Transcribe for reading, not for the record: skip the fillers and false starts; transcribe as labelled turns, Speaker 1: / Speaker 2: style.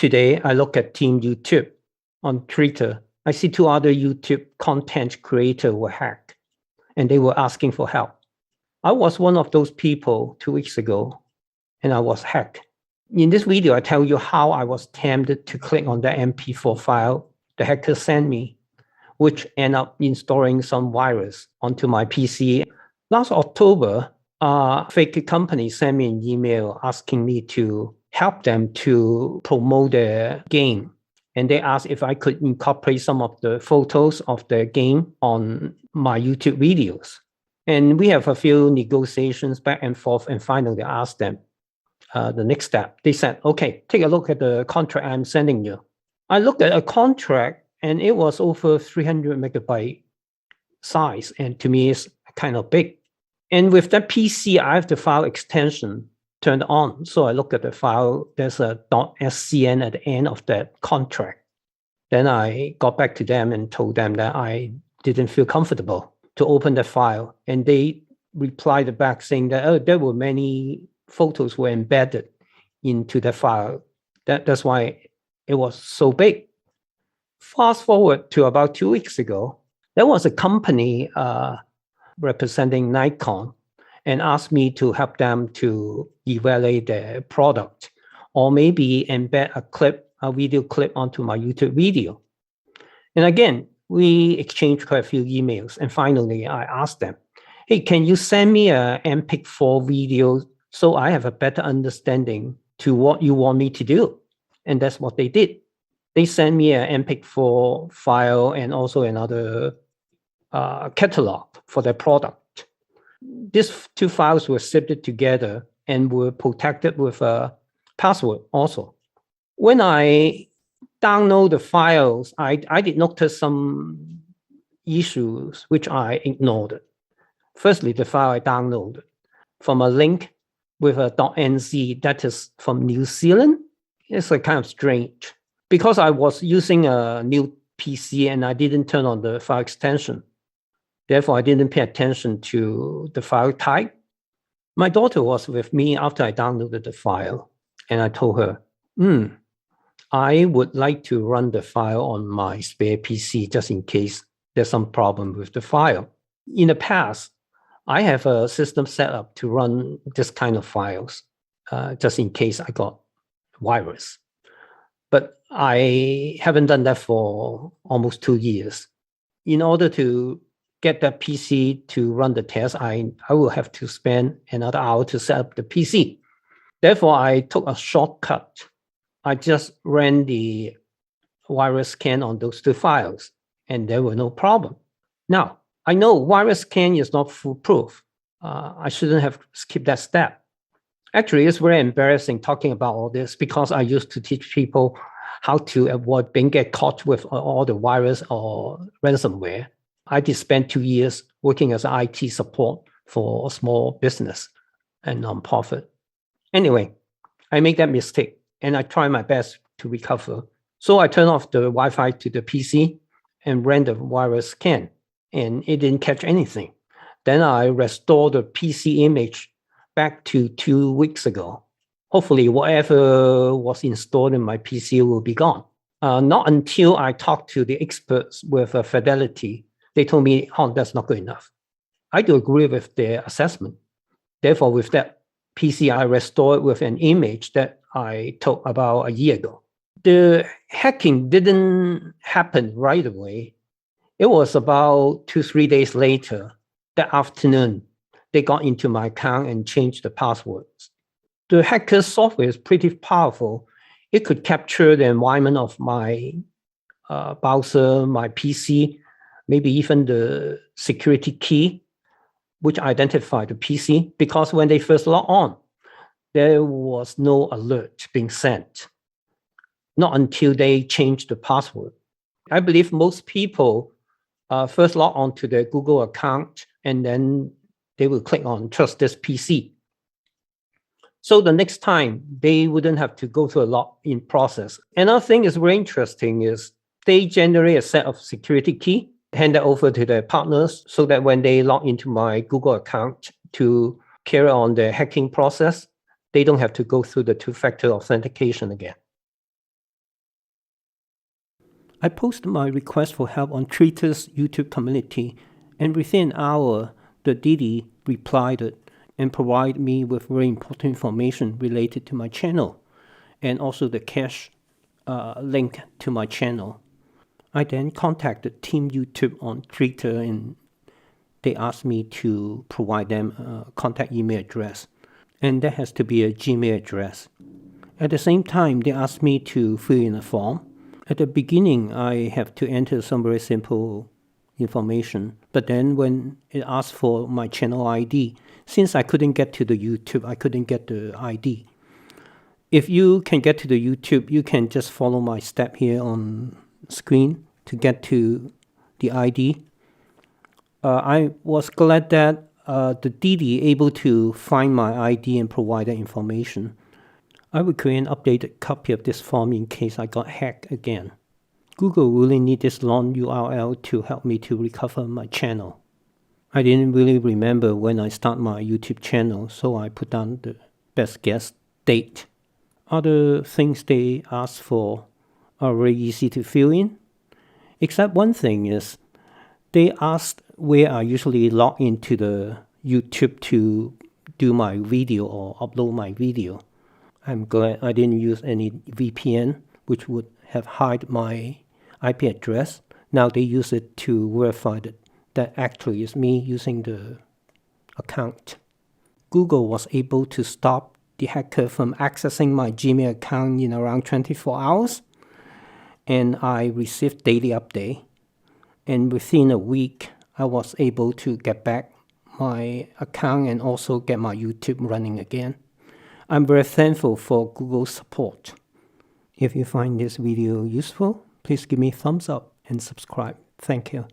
Speaker 1: Today, I look at Team YouTube on Twitter. I see two other YouTube content creators were hacked, and they were asking for help. I was one of those people 2 weeks ago, and I was hacked. In this video, I tell you how I was tempted to click on the MP4 file the hacker sent me, which ended up installing some virus onto my PC. Last October, a fake company sent me an email asking me to help them to promote their game. And they asked if I could incorporate some of the photos of the game on my YouTube videos. And we have a few negotiations back and forth, and finally I asked them the next step. They said, okay, take a look at the contract I'm sending you. I looked at a contract and it was over 300 megabyte size, and to me it's kind of big. And with that PC, I have the file extension turned on. So I look at the file, there's a .scn at the end of that contract. Then I got back to them and told them that I didn't feel comfortable to open the file. And they replied back saying that, there were many photos were embedded into the file. That's why it was so big. Fast forward to about 2 weeks ago, there was a company representing Nikon and asked me to help them to evaluate their product, or maybe embed a video clip onto my YouTube video. And again, we exchanged quite a few emails. And finally, I asked them, hey, can you send me a MPEG-4 video so I have a better understanding to what you want me to do? And that's what they did. They sent me an MPEG-4 file and also another catalog for their product. These two files were zipped together and were protected with a password also. When I download the files, I did notice some issues which I ignored. Firstly, the file I downloaded from a link with a .nz that is from New Zealand. It's kind of strange because I was using a new PC and I didn't turn on the file extension. Therefore, I didn't pay attention to the file type. My daughter was with me after I downloaded the file, and I told her, I would like to run the file on my spare PC just in case there's some problem with the file. In the past, I have a system set up to run this kind of files just in case I got virus. But I haven't done that for almost 2 years. In order to get that PC to run the test, I will have to spend another hour to set up the PC. Therefore, I took a shortcut. I just ran the virus scan on those two files, and there were no problem. Now, I know virus scan is not foolproof. I shouldn't have skipped that step. Actually, it's very embarrassing talking about all this because I used to teach people how to avoid being get caught with all the virus or ransomware. I did spend 2 years working as IT support for a small business and nonprofit. Anyway, I made that mistake and I tried my best to recover. So I turned off the Wi-Fi to the PC and ran the virus scan, and it didn't catch anything. Then I restored the PC image back to 2 weeks ago. Hopefully, whatever was installed in my PC will be gone. Not until I talked to the experts with Fidelity. They told me, that's not good enough. I do agree with their assessment. Therefore, with that PC, I restored with an image that I took about a year ago. The hacking didn't happen right away. It was about 2-3 days later, that afternoon, they got into my account and changed the passwords. The hacker's software is pretty powerful. It could capture the environment of my browser, my PC, maybe even the security key, which identified the PC, because when they first log on, there was no alert being sent. Not until they changed the password. I believe most people first log on to their Google account and then they will click on trust this PC. So the next time they wouldn't have to go through a login process. Another thing is very interesting is they generate a set of security key, hand that over to their partners so that when they log into my Google account to carry on the hacking process, they don't have to go through the two-factor authentication again. I posted my request for help on Twitter's YouTube community, and within an hour, the Didi replied and provided me with very important information related to my channel, and also the cache link to my channel. I then contacted Team YouTube on Twitter, and they asked me to provide them a contact email address, and that has to be a Gmail address. At the same time, they asked me to fill in a form. At the beginning, I have to enter some very simple information, but then when it asked for my channel ID, since I couldn't get to the YouTube, I couldn't get the ID. If you can get to the YouTube, you can just follow my step here on screen to get to the ID. I was glad that the Didi able to find my ID and provide that information. I will create an updated copy of this form in case I got hacked again. Google really need this long URL to help me to recover my channel. I didn't really remember when I start my YouTube channel, so I put down the best guess date. Other things they ask for are very easy to fill in, except one thing is they asked where I usually log into the YouTube to do my video or upload my video. I'm glad I didn't use any VPN, which would have hide my IP address. Now they use it to verify that actually is me using the account. Google was able to stop the hacker from accessing my Gmail account in around 24 hours, and I received daily update. And within a week, I was able to get back my account and also get my YouTube running again. I'm very thankful for Google's support. If you find this video useful, please give me a thumbs up and subscribe. Thank you.